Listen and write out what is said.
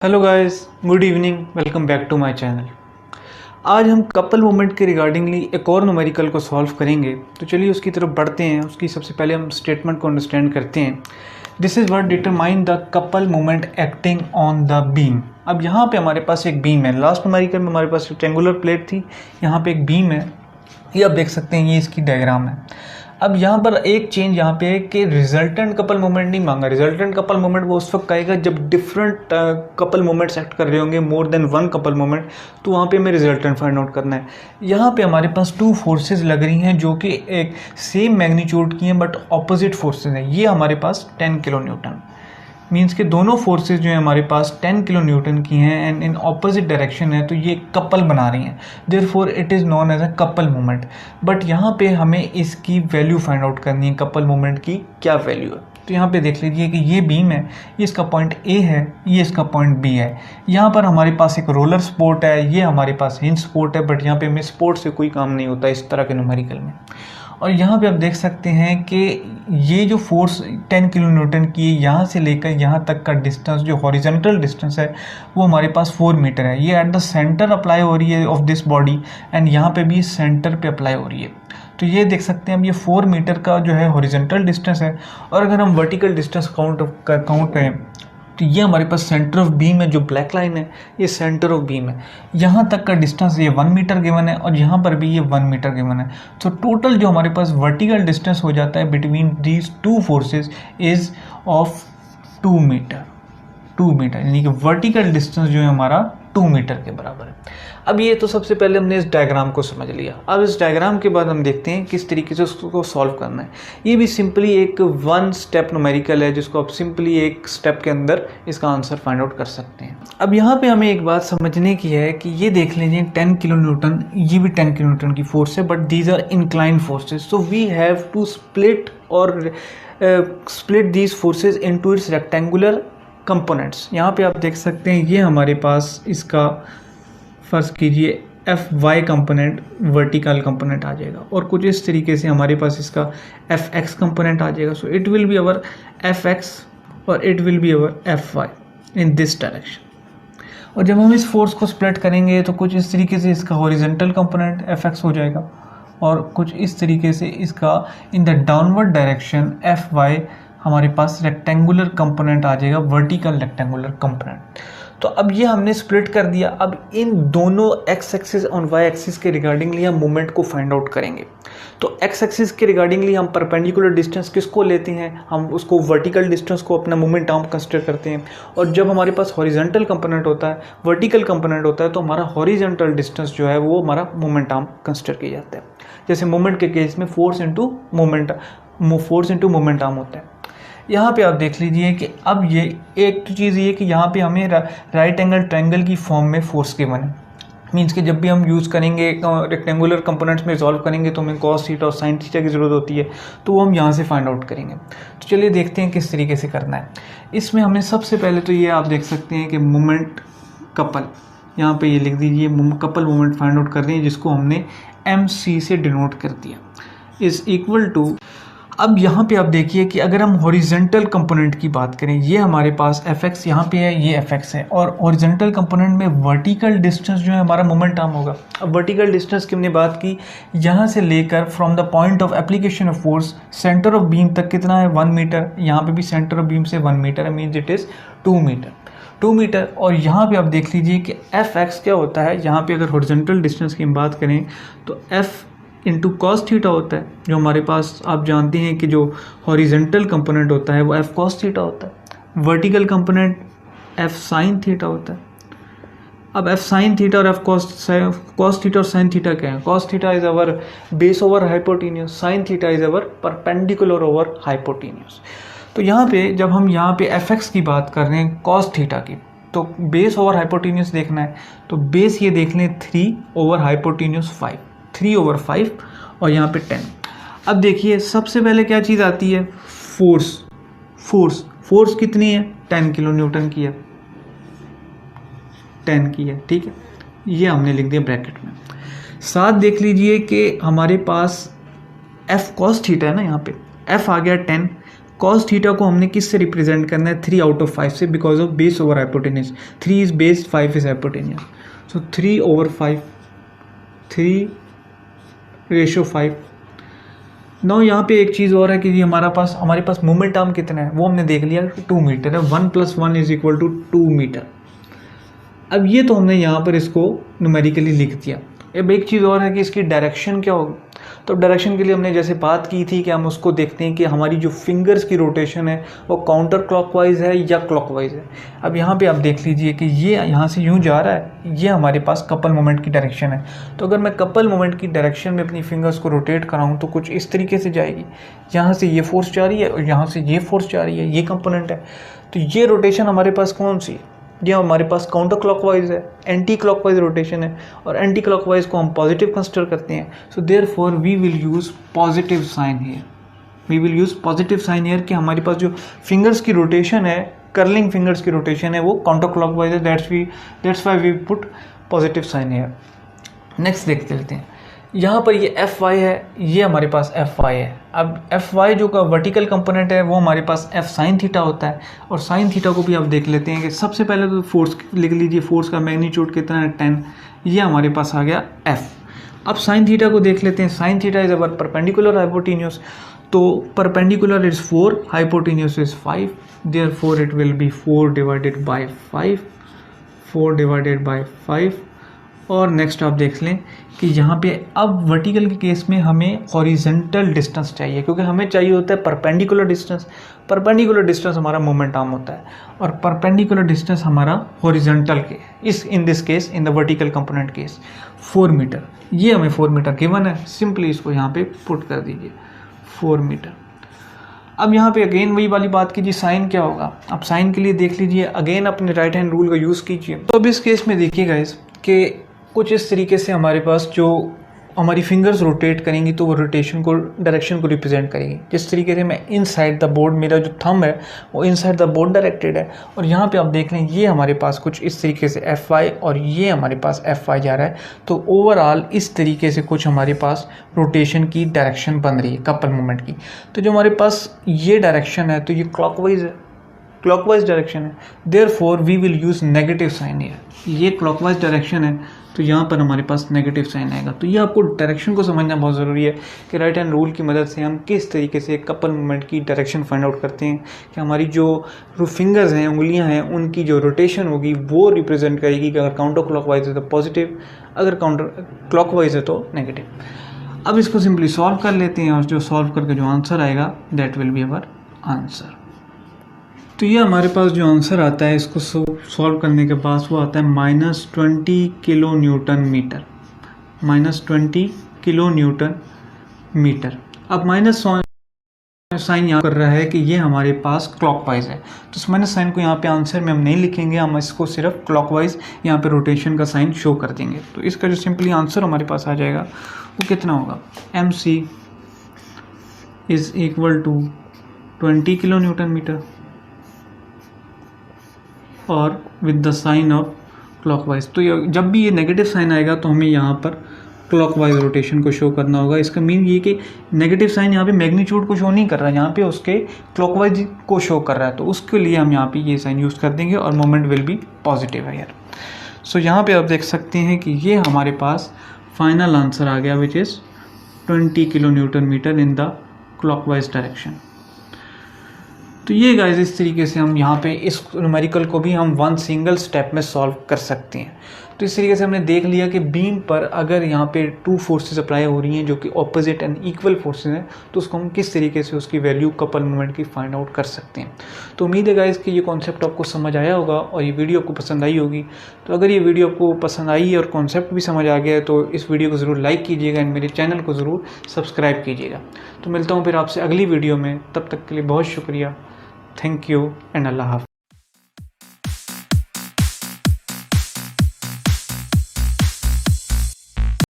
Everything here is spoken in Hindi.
Hello guys, good evening, welcome back to my channel. आज हम कपल मोमेंट के रिगार्डिंगली एक और न्यूमेरिकल को सॉल्व करेंगे। तो चलिए उसकी तरफ बढ़ते हैं। उसकी सबसे पहले हम स्टेटमेंट को अंडरस्टैंड करते हैं। This is what determine the couple moment acting on the beam. अब यहाँ पे हमारे पास एक बीम है। लास्ट न्यूमेरिकल में हमारे पास रेक्टेंगुलर प्लेट थी, यहाँ पे एक बीम है। ये आप देख सकते हैं, ये इसकी डायग्राम है। अब यहाँ पर एक चेंज यहाँ पे है कि रिजल्टेंट कपल मोमेंट नहीं मांगा। रिजल्टेंट कपल मोमेंट वो उस वक्त आएगा जब डिफरेंट कपल मोमेंट्स एक्ट कर रहे होंगे, more than one couple moment, तो वहाँ पे हमें रिजल्टेंट फाइंड आउट करना है। यहाँ पे हमारे पास टू फोर्सेस लग रही हैं जो कि एक सेम मैग्नीट्यूड की हैं बट ऑपोजिट फोर्सेज हैं। ये हमारे पास 10 किलो न्यूटन मीन्स के दोनों फोर्सेस जो है हमारे पास 10 किलो न्यूटन की हैं एंड इन ऑपोजिट डायरेक्शन है, तो ये कपल बना रही हैं। Therefore it is known as a couple moment. But यहाँ पे हमें इसकी वैल्यू फाइंड आउट करनी है, कपल मोमेंट की क्या वैल्यू है। तो यहाँ पे देख लीजिए कि ये बीम है, ये इसका पॉइंट ए है, ये इसका पॉइंट बी है। यहाँ पर हमारे पास एक रोलर सपोर्ट है, ये हमारे पास हिंज सपोर्ट है, बट यहाँ पे हमें सपोर्ट से कोई काम नहीं होता इस तरह के न्यूमेरिकल में। और यहाँ पे आप देख सकते हैं कि ये जो फोर्स 10 किलो न्यूटन की है, यहाँ से लेकर यहाँ तक का डिस्टेंस जो हॉरिजॉन्टल डिस्टेंस है वो हमारे पास 4 मीटर है। ये एट द सेंटर अप्लाई हो रही है ऑफ दिस बॉडी एंड यहाँ पे भी सेंटर पे अप्लाई हो रही है। तो ये देख सकते हैं हम, ये 4 मीटर का जो है हॉरिजॉन्टल डिस्टेंस है। और अगर हम वर्टिकल डिस्टेंस काउंट करें तो ये हमारे पास सेंटर ऑफ बीम है, जो ब्लैक लाइन है ये सेंटर ऑफ बीम है। यहाँ तक का डिस्टेंस ये 1 मीटर गिवन है और यहाँ पर भी ये 1 मीटर गिवन है। तो टोटल जो हमारे पास वर्टिकल डिस्टेंस हो जाता है between these two forces is of 2 metre. 2 metre यानी कि वर्टिकल डिस्टेंस जो है हमारा 2 मीटर के बराबर है। अब ये तो सबसे पहले हमने इस डायग्राम को समझ लिया। अब इस डायग्राम के बाद हम देखते हैं किस तरीके से उसको सॉल्व करना है। ये भी सिंपली एक 1 स्टेप न्यूमेरिकल है जिसको आप सिंपली एक स्टेप के अंदर इसका आंसर फाइंड आउट कर सकते हैं। अब यहाँ पे हमें एक बात समझने की है कि ये देख लीजिए 10 किलो न्यूटन, ये भी 10 किलो न्यूटन की फोर्स है, but these are inclined forces. So we have to split these forces into its rectangular components. यहाँ पे आप देख सकते हैं, ये हमारे पास इसका फर्ज कीजिए F Y component vertical component आ जाएगा और कुछ इस तरीके से हमारे पास इसका एफ एक्स कंपोनेंट आ जाएगा। So it will be our F X और it will be our F Y in this direction. और जब हम इस फोर्स को स्प्लिट करेंगे तो कुछ इस तरीके से इसका हॉरिजॉन्टल कंपोनेंट एफ एक्स हो जाएगा और कुछ इस तरीके से इसका in the downward direction F Y हमारे पास रेक्टेंगुलर कंपोनेंट आ जाएगा, वर्टिकल रेक्टेंगुलर कंपोनेंट। तो अब ये हमने स्प्लिट कर दिया। अब इन दोनों एक्स एक्सिस और वाई एक्सिस के रिगार्डिंगली हम मोमेंट को फाइंड आउट करेंगे। तो एक्स एक्सिस के रिगार्डिंगली हम परपेंडिकुलर डिस्टेंस किसको लेते हैं, हम उसको वर्टिकल डिस्टेंस को अपना मोमेंट आर्म कंसिडर करते हैं। और जब हमारे पास हॉरिजॉन्टल कंपोनेंट होता है, वर्टिकल कंपोनेंट होता है, तो हमारा हॉरिजॉन्टल डिस्टेंस जो है वो हमारा मोमेंट आर्म कंसिडर किया जाता है। जैसे मोमेंट के केस में फोर्स इंटू मोमेंट आर्म होता है। यहाँ पे आप देख लीजिए कि अब ये एक तो चीज़ ये कि यहाँ पे हमें राइट एंगल ट्रायंगल की फॉर्म में फोर्स गिवन है। मीन्स कि जब भी हम यूज़ करेंगे रेक्टेंगुलर कंपोनेंट्स में रिजॉल्व करेंगे तो हमें कॉस थीटा और साइन थीटा की ज़रूरत होती है, तो वो हम यहाँ से फाइंड आउट करेंगे। तो चलिए देखते हैं किस तरीके से करना है। इसमें हमें सबसे पहले तो ये आप देख सकते हैं कि मोमेंट कपल, यहाँ पे ये लिख दीजिए कपल मोमेंट फाइंड आउट कर रहे हैं जिसको हमने MC से डिनोट कर दिया, इज़ इक्वल टू। अब यहाँ पे आप देखिए कि अगर हम हॉरिजॉन्टल कंपोनेंट की बात करें, ये हमारे पास एफ एक्स यहाँ पे है, ये एफ एक्स है, और हॉरिजॉन्टल कंपोनेंट में वर्टिकल डिस्टेंस जो है हमारा मोमेंट आर्म होगा। अब वर्टिकल डिस्टेंस की हमने बात की, यहाँ से लेकर from the point of application of force centre of beam तक कितना है 1 मीटर। यहाँ पे भी सेंटर ऑफ बीम से 1 मीटर है, मीन्स इट इज़ 2 मीटर। और यहाँ पे आप देख लीजिए कि एफ एक्स क्या होता है। यहाँ पे अगर हॉरिजॉन्टल डिस्टेंस की हम बात करें तो एफ इंटू कॉस थीटा होता है, जो हमारे पास आप जानते हैं कि जो हॉरिजॉन्टल कंपोनेंट होता है वो एफ कॉस थीटा होता है, vertical component F sine theta होता है। अब एफ साइन थीटा और एफ कॉस थीटा और साइन थीटा क्या है। Cos theta is our base over hypotenuse, sine theta is our perpendicular over hypotenuse. तो यहाँ पे जब हम यहाँ पे एफ एक्स की बात कर रहे हैं कॉस थीटा की, तो बेस ओवर हाइपोटेन्यूस देखना है, तो बेस ये देख लें 3 ओवर हाइपोटेन्यूस 5, 3/5 और यहाँ पे 10। अब देखिए सबसे पहले क्या चीज़ आती है, फोर्स कितनी है 10 किलो न्यूटन की है, 10 की है, ठीक है, ये हमने लिख दिया ब्रैकेट में। साथ देख लीजिए कि हमारे पास एफ कॉस थीटा है ना, यहाँ पे एफ आ गया 10, कॉस थीटा को हमने किस से रिप्रेजेंट करना है, 3 आउट ऑफ 5 से, because of base over hypotenuse, 3 is base, 5 is hypotenuse, so 3/5, 3/5। Now यहाँ पे एक चीज़ और है कि ये हमारे पास मोमेंट आर्म कितना है वो हमने देख लिया, 2 मीटर है, 1 + 1 = 2 मीटर। अब ये तो हमने यहाँ पर इसको न्यूमेरिकली लिख दिया। अब एक चीज़ और है कि इसकी डायरेक्शन क्या होगी। तो डायरेक्शन के लिए हमने जैसे बात की थी कि हम उसको देखते हैं कि हमारी जो फिंगर्स की रोटेशन है वो काउंटर क्लॉकवाइज है या क्लॉकवाइज है। अब यहाँ पे आप देख लीजिए कि ये यहाँ से यूँ जा रहा है, ये हमारे पास कपल मोमेंट की डायरेक्शन है। तो अगर मैं कपल मोमेंट की डायरेक्शन में अपनी फिंगर्स को रोटेट कराऊँ तो कुछ इस तरीके से जाएगी, यहाँ से ये फोर्स जा रही है और यहाँ से ये फोर्स जा रही है, ये कंपोनेंट है। तो ये रोटेशन हमारे पास कौन सी है, ये हमारे पास काउंटर क्लॉकवाइज है, एंटी क्लॉकवाइज रोटेशन है, और एंटी क्लॉकवाइज को हम पॉजिटिव कंसिडर करते हैं। So therefore we will use positive sign here, we will use positive sign here कि हमारे पास जो फिंगर्स की रोटेशन है, कर्लिंग फिंगर्स की रोटेशन है, वो काउंटर क्लॉकवाइज है, that's why we put positive sign here. Next देखते लेते हैं, यहाँ पर ये Fy है, ये हमारे पास Fy है। अब Fy जो का वर्टिकल कंपोनेंट है वो हमारे पास F sin थीटा होता है, और sin थीटा को भी आप देख लेते हैं कि सबसे पहले तो फोर्स लिख लीजिए, फोर्स का मैग्नीट्यूड कितना है 10, ये हमारे पास आ गया F। अब sin थीटा को देख लेते हैं, sin theta is our perpendicular hypotenuse, तो perpendicular is 4, hypotenuse is 5, therefore it will be 4/5। और नेक्स्ट आप देख लें कि यहाँ पे अब वर्टिकल के केस में हमें हॉरिजेंटल डिस्टेंस चाहिए, क्योंकि हमें चाहिए होता है परपेंडिकुलर डिस्टेंस। परपेंडिकुलर डिस्टेंस हमारा मोमेंट आर्म होता है और परपेंडिकुलर डिस्टेंस हमारा हॉरिजेंटल के in this case, in the vertical component case 4 metre. ये हमें 4 मीटर गिवन है, सिंपली इसको यहाँ पे पुट कर दीजिए 4 मीटर। अब यहाँ पे अगेन वही वाली बात कीजिए, साइन क्या होगा। अब साइन के लिए देख लीजिए, अगेन अपने राइट हैंड रूल का यूज़ कीजिए। तो अब इस केस में देखिएगा कि कुछ इस तरीके से हमारे पास जो हमारी फिंगर्स रोटेट करेंगी तो वो रोटेशन को, डायरेक्शन को रिप्रेजेंट करेगी। जिस तरीके से मैं इनसाइड द बोर्ड, मेरा जो थंब है वो इनसाइड द बोर्ड डायरेक्टेड है, और यहाँ पे आप देख लें ये हमारे पास कुछ इस तरीके से Fy और ये हमारे पास Fy जा रहा है। तो ओवरऑल इस तरीके से कुछ हमारे पास रोटेशन की डायरेक्शन बन रही है कपल मोमेंट की। तो जो हमारे पास ये डायरेक्शन है तो ये क्लॉकवाइज है, क्लॉकवाइज डायरेक्शन है, therefore we will use negative sign here. ये क्लॉकवाइज डायरेक्शन है तो यहाँ पर हमारे पास नेगेटिव साइन आएगा। तो ये आपको डायरेक्शन को समझना बहुत ज़रूरी है कि राइट हैंड रूल की मदद से हम किस तरीके से कपल मूवमेंट की डायरेक्शन फाइंड आउट करते हैं कि हमारी जो फिंगर्स हैं, उंगलियां हैं, उनकी जो रोटेशन होगी वो रिप्रेजेंट करेगी कि अगर काउंटर क्लॉकवाइज है तो पॉजिटिव, अगर काउंटर क्लॉकवाइज है तो नेगेटिव। अब इसको सिंपली सॉल्व कर लेते हैं और जो सॉल्व करके जो आंसर आएगा that will be our answer. तो ये हमारे पास जो आंसर आता है इसको सॉल्व करने के बाद वो आता है -20 kilo newton metre, -20 kilo newton metre. अब माइनस साइन यहाँ कर रहा है कि ये हमारे पास क्लॉकवाइज है, तो इस माइनस साइन को यहाँ पे आंसर में हम नहीं लिखेंगे, हम इसको सिर्फ क्लॉकवाइज यहाँ पे रोटेशन का साइन शो कर देंगे। तो इसका जो सिंपली आंसर हमारे पास आ जाएगा वो कितना होगा, MC is equal to 20 kilo newton metre और with the sign of clockwise. तो जब भी ये नेगेटिव साइन आएगा तो हमें यहाँ पर क्लॉकवाइज रोटेशन को शो करना होगा। इसका मीन ये कि नेगेटिव साइन यहाँ पे मैग्नीट्यूड को शो नहीं कर रहा है, यहाँ पे उसके क्लॉकवाइज को शो कर रहा है, तो उसके लिए हम यहाँ पे ये साइन यूज़ कर देंगे और मोमेंट विल बी पॉजिटिव है यार। सो यहाँ पे आप देख सकते हैं कि ये हमारे पास फाइनल आंसर आ गया which is 20 kilo newton metre in the clockwise direction. तो ये गाइस इस तरीके से हम यहाँ पे इस न्यूमेरिकल को भी हम वन सिंगल स्टेप में सॉल्व कर सकते हैं। तो इस तरीके से हमने देख लिया कि बीम पर अगर यहाँ पे 2 फोर्सेस अप्लाई हो रही हैं जो कि ऑपोजिट एंड इक्वल फोर्सेस हैं, तो उसको हम किस तरीके से उसकी वैल्यू कपल मोमेंट की फाइंड आउट कर सकते हैं। तो उम्मीद है गाइस कि ये कॉन्सेप्ट आपको समझ आया होगा और ये वीडियो आपको पसंद आई होगी। तो अगर ये वीडियो आपको पसंद आई है और कॉन्सेप्ट भी समझ आ गया है तो इस वीडियो को ज़रूर लाइक कीजिएगा एंड मेरे चैनल को ज़रूर सब्सक्राइब कीजिएगा। तो मिलता हूँ फिर आपसे अगली वीडियो में, तब तक के लिए बहुत शुक्रिया। थैंक यू एंड अल्लाह हाफ़िज़।